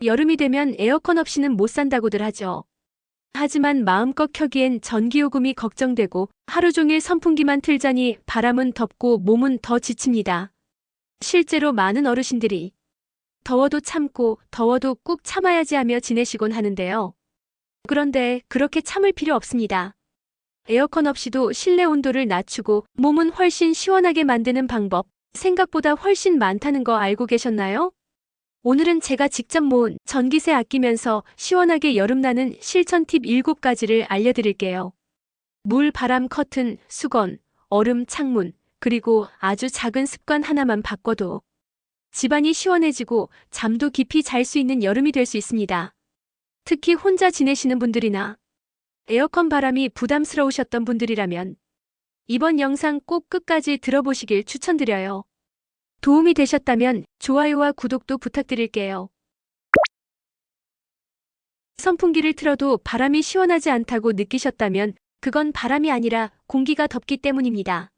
여름이 되면 에어컨 없이는 못 산다고들 하죠. 하지만 마음껏 켜기엔 전기요금이 걱정되고 하루 종일 선풍기만 틀자니 바람은 덥고 몸은 더 지칩니다. 실제로 많은 어르신들이 더워도 참고 더워도 꾹 참아야지 하며 지내시곤 하는데요. 그런데 그렇게 참을 필요 없습니다. 에어컨 없이도 실내 온도를 낮추고 몸은 훨씬 시원하게 만드는 방법, 생각보다 훨씬 많다는 거 알고 계셨나요? 오늘은 제가 직접 모은 전기세 아끼면서 시원하게 여름나는 실천 팁 7가지를 알려드릴게요. 물, 바람, 커튼, 수건, 얼음, 창문, 그리고 아주 작은 습관 하나만 바꿔도 집안이 시원해지고 잠도 깊이 잘 수 있는 여름이 될 수 있습니다. 특히 혼자 지내시는 분들이나 에어컨 바람이 부담스러우셨던 분들이라면 이번 영상 꼭 끝까지 들어보시길 추천드려요. 도움이 되셨다면 좋아요와 구독도 부탁드릴게요. 선풍기를 틀어도 바람이 시원하지 않다고 느끼셨다면 그건 바람이 아니라 공기가 덥기 때문입니다.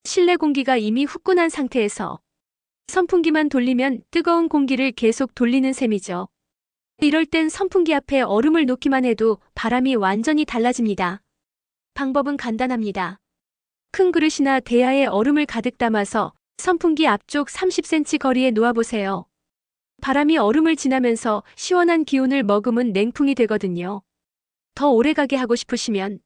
실내 공기가 이미 후끈한 상태에서 선풍기만 돌리면 뜨거운 공기를 계속 돌리는 셈이죠. 이럴 땐 선풍기 앞에 얼음을 놓기만 해도 바람이 완전히 달라집니다. 방법은 간단합니다. 큰 그릇이나 대야에 얼음을 가득 담아서 선풍기 앞쪽 30cm 거리에 놓아보세요. 바람이 얼음을 지나면서 시원한 기운을 머금은 냉풍이 되거든요. 더 오래가게 하고 싶으시면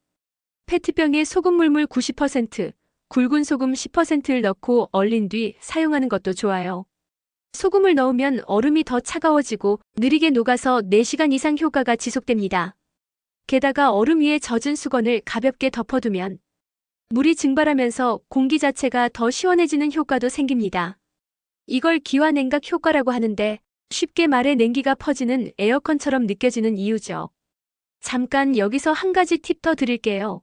페트병에 소금물물 90%, 굵은 소금 10%를 넣고 얼린 뒤 사용하는 것도 좋아요. 소금을 넣으면 얼음이 더 차가워지고 느리게 녹아서 4시간 이상 효과가 지속됩니다. 게다가 얼음 위에 젖은 수건을 가볍게 덮어두면 물이 증발하면서 공기 자체가 더 시원해지는 효과도 생깁니다. 이걸 기화냉각 효과라고 하는데 쉽게 말해 냉기가 퍼지는 에어컨처럼 느껴지는 이유죠. 잠깐 여기서 한 가지 팁 더 드릴게요.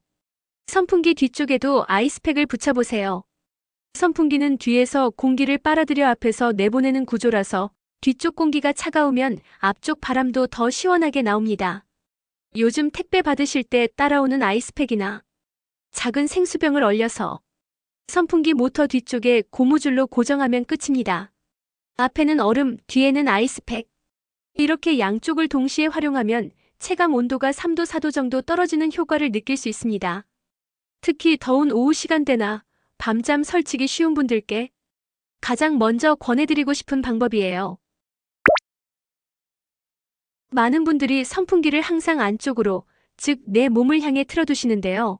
선풍기 뒤쪽에도 아이스팩을 붙여보세요. 선풍기는 뒤에서 공기를 빨아들여 앞에서 내보내는 구조라서 뒤쪽 공기가 차가우면 앞쪽 바람도 더 시원하게 나옵니다. 요즘 택배 받으실 때 따라오는 아이스팩이나 작은 생수병을 얼려서 선풍기 모터 뒤쪽에 고무줄로 고정하면 끝입니다. 앞에는 얼음, 뒤에는 아이스팩. 이렇게 양쪽을 동시에 활용하면 체감 온도가 3도, 4도 정도 떨어지는 효과를 느낄 수 있습니다. 특히 더운 오후 시간대나 밤잠 설치기 쉬운 분들께 가장 먼저 권해드리고 싶은 방법이에요. 많은 분들이 선풍기를 항상 안쪽으로, 즉 내 몸을 향해 틀어두시는데요.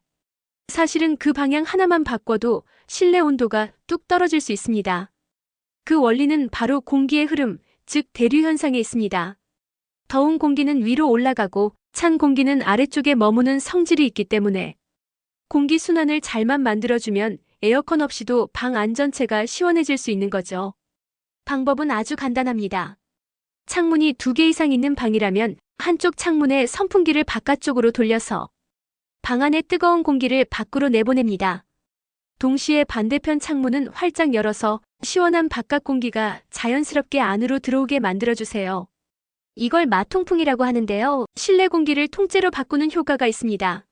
사실은 그 방향 하나만 바꿔도 실내 온도가 뚝 떨어질 수 있습니다. 그 원리는 바로 공기의 흐름, 즉 대류 현상에 있습니다. 더운 공기는 위로 올라가고 찬 공기는 아래쪽에 머무는 성질이 있기 때문에 공기 순환을 잘만 만들어주면 에어컨 없이도 방 안 전체가 시원해질 수 있는 거죠. 방법은 아주 간단합니다. 창문이 2개 이상 있는 방이라면 한쪽 창문에 선풍기를 바깥쪽으로 돌려서 방 안의 뜨거운 공기를 밖으로 내보냅니다. 동시에 반대편 창문은 활짝 열어서 시원한 바깥 공기가 자연스럽게 안으로 들어오게 만들어주세요. 이걸 마통풍이라고 하는데요. 실내 공기를 통째로 바꾸는 효과가 있습니다.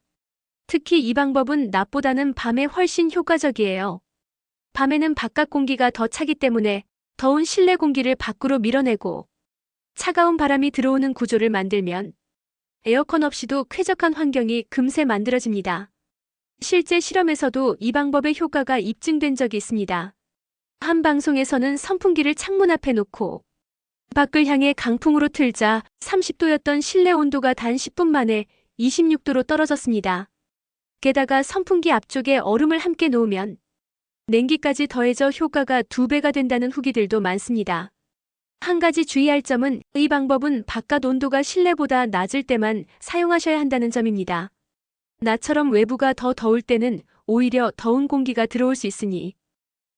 특히 이 방법은 낮보다는 밤에 훨씬 효과적이에요. 밤에는 바깥 공기가 더 차기 때문에 더운 실내 공기를 밖으로 밀어내고 차가운 바람이 들어오는 구조를 만들면 에어컨 없이도 쾌적한 환경이 금세 만들어집니다. 실제 실험에서도 이 방법의 효과가 입증된 적이 있습니다. 한 방송에서는 선풍기를 창문 앞에 놓고 밖을 향해 강풍으로 틀자 30도였던 실내 온도가 단 10분 만에 26도로 떨어졌습니다. 게다가 선풍기 앞쪽에 얼음을 함께 놓으면 냉기까지 더해져 효과가 2배가 된다는 후기들도 많습니다. 한 가지 주의할 점은 이 방법은 바깥 온도가 실내보다 낮을 때만 사용하셔야 한다는 점입니다. 나처럼 외부가 더 더울 때는 오히려 더운 공기가 들어올 수 있으니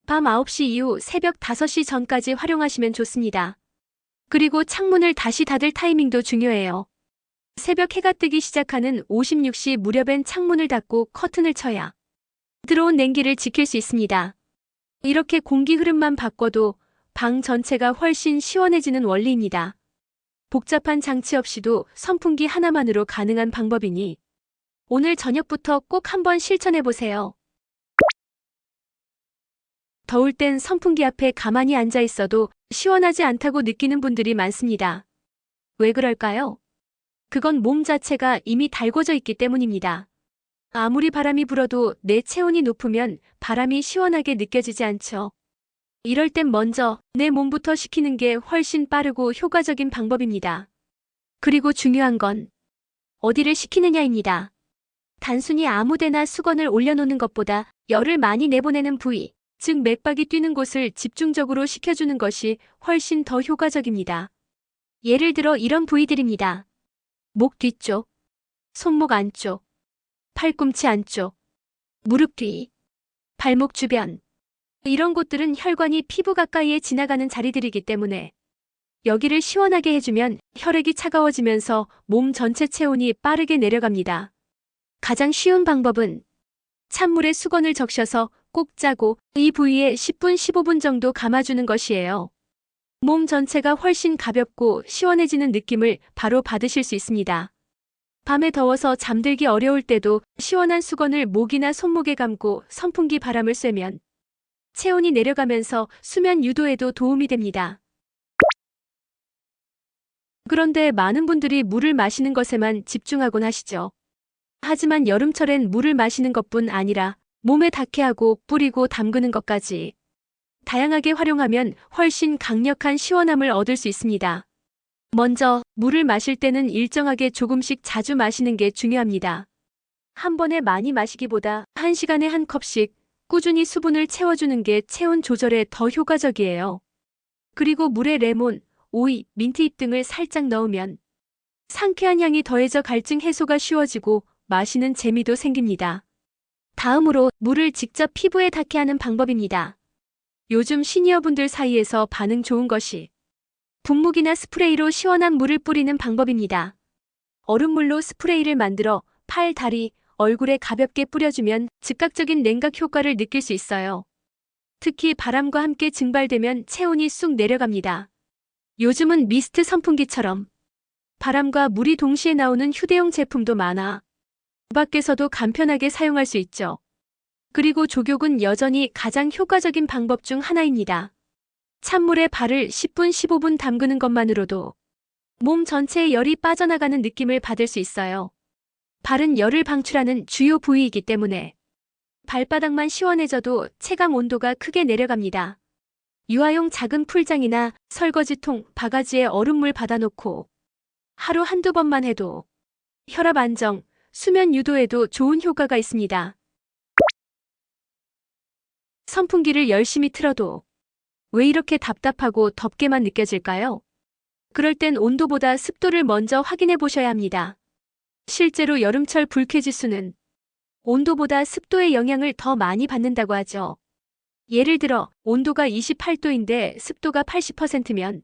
밤 9시 이후 새벽 5시 전까지 활용하시면 좋습니다. 그리고 창문을 다시 닫을 타이밍도 중요해요. 새벽 해가 뜨기 시작하는 56시 무렵엔 창문을 닫고 커튼을 쳐야 들어온 냉기를 지킬 수 있습니다. 이렇게 공기 흐름만 바꿔도 방 전체가 훨씬 시원해지는 원리입니다. 복잡한 장치 없이도 선풍기 하나만으로 가능한 방법이니 오늘 저녁부터 꼭 한번 실천해보세요. 더울 땐 선풍기 앞에 가만히 앉아 있어도 시원하지 않다고 느끼는 분들이 많습니다. 왜 그럴까요? 그건 몸 자체가 이미 달궈져 있기 때문입니다. 아무리 바람이 불어도 내 체온이 높으면 바람이 시원하게 느껴지지 않죠. 이럴 땐 먼저 내 몸부터 식히는 게 훨씬 빠르고 효과적인 방법입니다. 그리고 중요한 건 어디를 식히느냐입니다. 단순히 아무데나 수건을 올려놓는 것보다 열을 많이 내보내는 부위, 즉 맥박이 뛰는 곳을 집중적으로 식혀주는 것이 훨씬 더 효과적입니다. 예를 들어 이런 부위들입니다. 목 뒤쪽, 손목 안쪽, 팔꿈치 안쪽, 무릎 뒤, 발목 주변. 이런 곳들은 혈관이 피부 가까이에 지나가는 자리들이기 때문에 여기를 시원하게 해주면 혈액이 차가워지면서 몸 전체 체온이 빠르게 내려갑니다. 가장 쉬운 방법은 찬물에 수건을 적셔서 꼭 짜고 이 부위에 10분, 15분 정도 감아주는 것이에요. 몸 전체가 훨씬 가볍고 시원해지는 느낌을 바로 받으실 수 있습니다. 밤에 더워서 잠들기 어려울 때도 시원한 수건을 목이나 손목에 감고 선풍기 바람을 쐬면 체온이 내려가면서 수면 유도에도 도움이 됩니다. 그런데 많은 분들이 물을 마시는 것에만 집중하곤 하시죠. 하지만 여름철엔 물을 마시는 것뿐 아니라 몸에 닿게 하고 뿌리고 담그는 것까지 다양하게 활용하면 훨씬 강력한 시원함을 얻을 수 있습니다. 먼저 물을 마실 때는 일정하게 조금씩 자주 마시는 게 중요합니다. 한 번에 많이 마시기보다 1시간에 한 컵씩 꾸준히 수분을 채워주는 게 체온 조절에 더 효과적이에요. 그리고 물에 레몬, 오이, 민트잎 등을 살짝 넣으면 상쾌한 향이 더해져 갈증 해소가 쉬워지고 마시는 재미도 생깁니다. 다음으로 물을 직접 피부에 닿게 하는 방법입니다. 요즘 시니어분들 사이에서 반응 좋은 것이 분무기나 스프레이로 시원한 물을 뿌리는 방법입니다. 얼음물로 스프레이를 만들어 팔, 다리, 얼굴에 가볍게 뿌려주면 즉각적인 냉각 효과를 느낄 수 있어요. 특히 바람과 함께 증발되면 체온이 쑥 내려갑니다. 요즘은 미스트 선풍기처럼 바람과 물이 동시에 나오는 휴대용 제품도 많아 밖에서도 간편하게 사용할 수 있죠. 그리고 족욕은 여전히 가장 효과적인 방법 중 하나입니다. 찬물에 발을 10분, 15분 담그는 것만으로도 몸 전체에 열이 빠져나가는 느낌을 받을 수 있어요. 발은 열을 방출하는 주요 부위이기 때문에 발바닥만 시원해져도 체감 온도가 크게 내려갑니다. 유아용 작은 풀장이나 설거지통, 바가지에 얼음물 받아놓고 하루 한두 번만 해도 혈압 안정, 수면 유도에도 좋은 효과가 있습니다. 선풍기를 열심히 틀어도 왜 이렇게 답답하고 덥게만 느껴질까요? 그럴 땐 온도보다 습도를 먼저 확인해 보셔야 합니다. 실제로 여름철 불쾌지수는 온도보다 습도의 영향을 더 많이 받는다고 하죠. 예를 들어 온도가 28도인데 습도가 80%면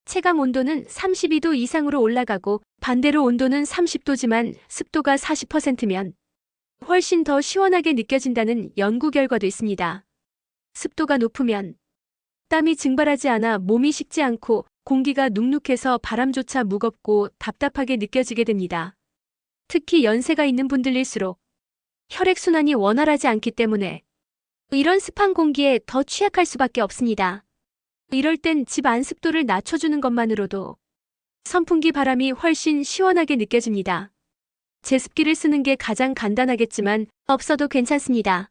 체감 온도는 32도 이상으로 올라가고 반대로 온도는 30도지만 습도가 40%면 훨씬 더 시원하게 느껴진다는 연구 결과도 있습니다. 습도가 높으면 땀이 증발하지 않아 몸이 식지 않고 공기가 눅눅해서 바람조차 무겁고 답답하게 느껴지게 됩니다. 특히 연세가 있는 분들일수록 혈액순환이 원활하지 않기 때문에 이런 습한 공기에 더 취약할 수밖에 없습니다. 이럴 땐 집 안 습도를 낮춰주는 것만으로도 선풍기 바람이 훨씬 시원하게 느껴집니다. 제습기를 쓰는 게 가장 간단하겠지만 없어도 괜찮습니다.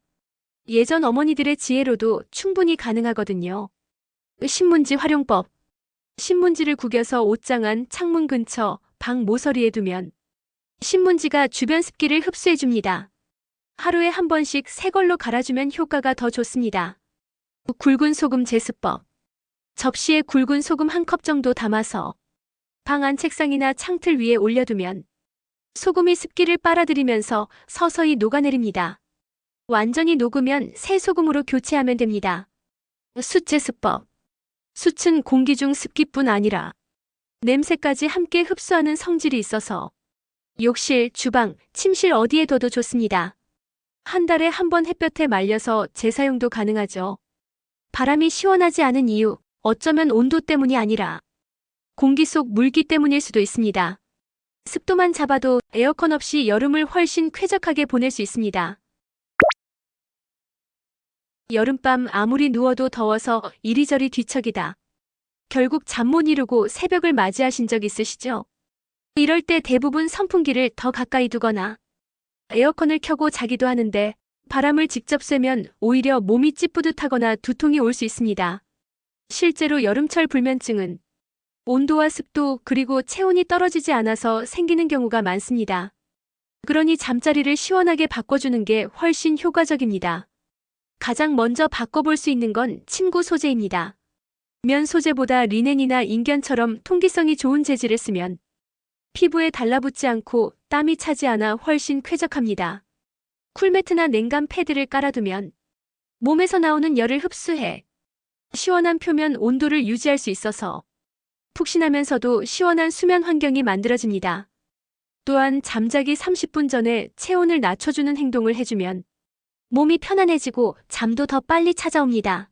예전 어머니들의 지혜로도 충분히 가능하거든요. 신문지 활용법. 신문지를 구겨서 옷장 안 창문 근처 방 모서리에 두면 신문지가 주변 습기를 흡수해줍니다. 하루에 한 번씩 새 걸로 갈아주면 효과가 더 좋습니다. 굵은 소금 제습법. 접시에 굵은 소금 1컵 정도 담아서 방 안 책상이나 창틀 위에 올려두면 소금이 습기를 빨아들이면서 서서히 녹아내립니다. 완전히 녹으면 새 소금으로 교체하면 됩니다. 숯 제습법. 숯은 공기 중 습기뿐 아니라 냄새까지 함께 흡수하는 성질이 있어서 욕실, 주방, 침실 어디에 둬도 좋습니다. 한 달에 한 번 햇볕에 말려서 재사용도 가능하죠. 바람이 시원하지 않은 이유, 어쩌면 온도 때문이 아니라 공기 속 물기 때문일 수도 있습니다. 습도만 잡아도 에어컨 없이 여름을 훨씬 쾌적하게 보낼 수 있습니다. 여름밤 아무리 누워도 더워서 이리저리 뒤척이다. 결국 잠 못 이루고 새벽을 맞이하신 적 있으시죠? 이럴 때 대부분 선풍기를 더 가까이 두거나 에어컨을 켜고 자기도 하는데 바람을 직접 쐬면 오히려 몸이 찌뿌듯하거나 두통이 올 수 있습니다. 실제로 여름철 불면증은 온도와 습도 그리고 체온이 떨어지지 않아서 생기는 경우가 많습니다. 그러니 잠자리를 시원하게 바꿔주는 게 훨씬 효과적입니다. 가장 먼저 바꿔볼 수 있는 건 침구 소재입니다. 면 소재보다 리넨이나 인견처럼 통기성이 좋은 재질을 쓰면 피부에 달라붙지 않고 땀이 차지 않아 훨씬 쾌적합니다. 쿨매트나 냉감 패드를 깔아두면 몸에서 나오는 열을 흡수해 시원한 표면 온도를 유지할 수 있어서 푹신하면서도 시원한 수면 환경이 만들어집니다. 또한 잠자기 30분 전에 체온을 낮춰주는 행동을 해주면 몸이 편안해지고 잠도 더 빨리 찾아옵니다.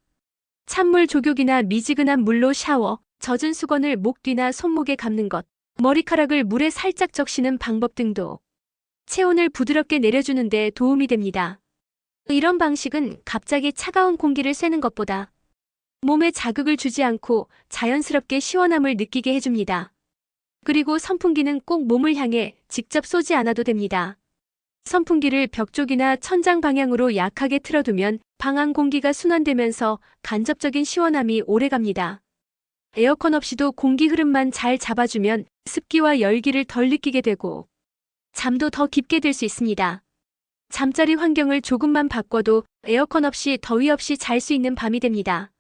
찬물 조격이나 미지근한 물로 샤워, 젖은 수건을 목 뒤나 손목에 감는 것, 머리카락을 물에 살짝 적시는 방법 등도 체온을 부드럽게 내려주는 데 도움이 됩니다. 이런 방식은 갑자기 차가운 공기를 쐬는 것보다 몸에 자극을 주지 않고 자연스럽게 시원함을 느끼게 해줍니다. 그리고 선풍기는 꼭 몸을 향해 직접 쏘지 않아도 됩니다. 선풍기를 벽 쪽이나 천장 방향으로 약하게 틀어두면 방 안 공기가 순환되면서 간접적인 시원함이 오래갑니다. 에어컨 없이도 공기 흐름만 잘 잡아주면 습기와 열기를 덜 느끼게 되고 잠도 더 깊게 들 수 있습니다. 잠자리 환경을 조금만 바꿔도 에어컨 없이 더위 없이 잘 수 있는 밤이 됩니다.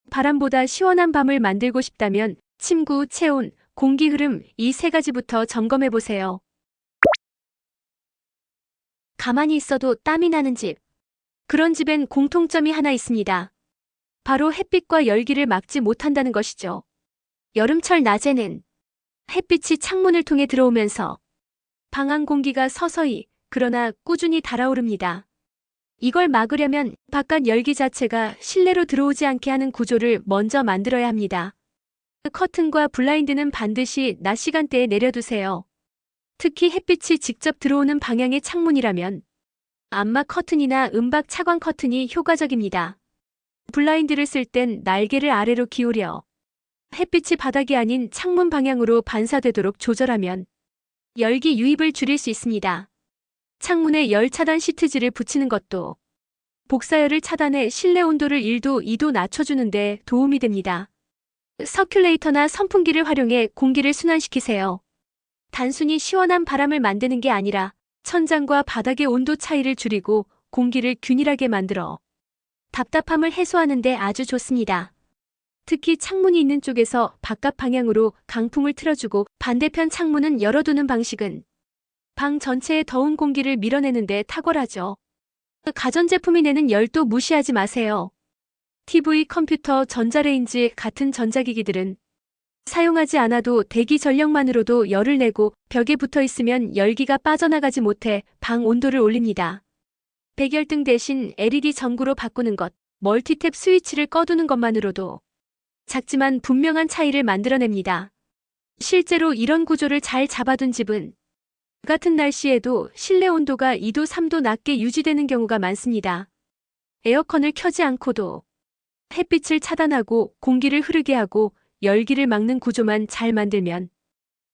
바람보다 시원한 밤을 만들고 싶다면 침구, 체온, 공기 흐름 이 세 가지부터 점검해 보세요. 가만히 있어도 땀이 나는 집. 그런 집엔 공통점이 하나 있습니다. 바로 햇빛과 열기를 막지 못한다는 것이죠. 여름철 낮에는 햇빛이 창문을 통해 들어오면서 방 안 공기가 서서히 그러나 꾸준히 달아오릅니다. 이걸 막으려면 바깥 열기 자체가 실내로 들어오지 않게 하는 구조를 먼저 만들어야 합니다. 커튼과 블라인드는 반드시 낮 시간대에 내려두세요. 특히 햇빛이 직접 들어오는 방향의 창문이라면 암막 커튼이나 은박 차광 커튼이 효과적입니다. 블라인드를 쓸 땐 날개를 아래로 기울여 햇빛이 바닥이 아닌 창문 방향으로 반사되도록 조절하면 열기 유입을 줄일 수 있습니다. 창문에 열 차단 시트지를 붙이는 것도 복사열을 차단해 실내 온도를 1도, 2도 낮춰주는 데 도움이 됩니다. 서큘레이터나 선풍기를 활용해 공기를 순환시키세요. 단순히 시원한 바람을 만드는 게 아니라 천장과 바닥의 온도 차이를 줄이고 공기를 균일하게 만들어 답답함을 해소하는 데 아주 좋습니다. 특히 창문이 있는 쪽에서 바깥 방향으로 강풍을 틀어주고 반대편 창문은 열어두는 방식은 방 전체의 더운 공기를 밀어내는 데 탁월하죠. 가전제품이 내는 열도 무시하지 마세요. TV, 컴퓨터, 전자레인지 같은 전자기기들은 사용하지 않아도 대기 전력만으로도 열을 내고 벽에 붙어 있으면 열기가 빠져나가지 못해 방 온도를 올립니다. 백열등 대신 LED 전구로 바꾸는 것, 멀티탭 스위치를 꺼두는 것만으로도 작지만 분명한 차이를 만들어냅니다. 실제로 이런 구조를 잘 잡아둔 집은 같은 날씨에도 실내 온도가 2도, 3도 낮게 유지되는 경우가 많습니다. 에어컨을 켜지 않고도 햇빛을 차단하고 공기를 흐르게 하고 열기를 막는 구조만 잘 만들면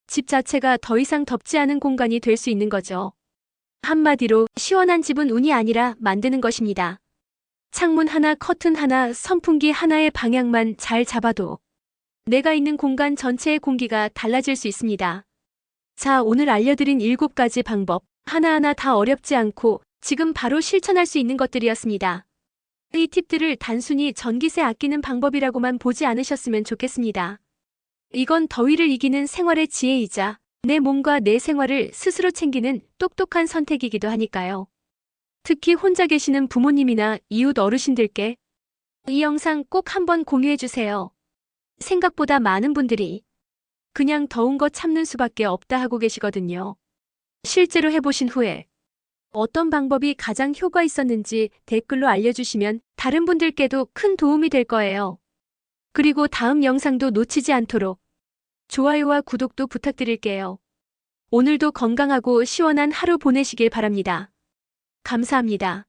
집 자체가 더 이상 덥지 않은 공간이 될 수 있는 거죠. 한마디로 시원한 집은 운이 아니라 만드는 것입니다. 창문 하나, 커튼 하나, 선풍기 하나의 방향만 잘 잡아도 내가 있는 공간 전체의 공기가 달라질 수 있습니다. 자, 오늘 알려드린 7가지 방법 하나하나 다 어렵지 않고 지금 바로 실천할 수 있는 것들이었습니다. 이 팁들을 단순히 전기세 아끼는 방법이라고만 보지 않으셨으면 좋겠습니다. 이건 더위를 이기는 생활의 지혜이자 내 몸과 내 생활을 스스로 챙기는 똑똑한 선택이기도 하니까요. 특히 혼자 계시는 부모님이나 이웃 어르신들께 이 영상 꼭 한번 공유해주세요. 생각보다 많은 분들이 그냥 더운 거 참는 수밖에 없다 하고 계시거든요. 실제로 해보신 후에 어떤 방법이 가장 효과 있었는지 댓글로 알려주시면 다른 분들께도 큰 도움이 될 거예요. 그리고 다음 영상도 놓치지 않도록 좋아요와 구독도 부탁드릴게요. 오늘도 건강하고 시원한 하루 보내시길 바랍니다. 감사합니다.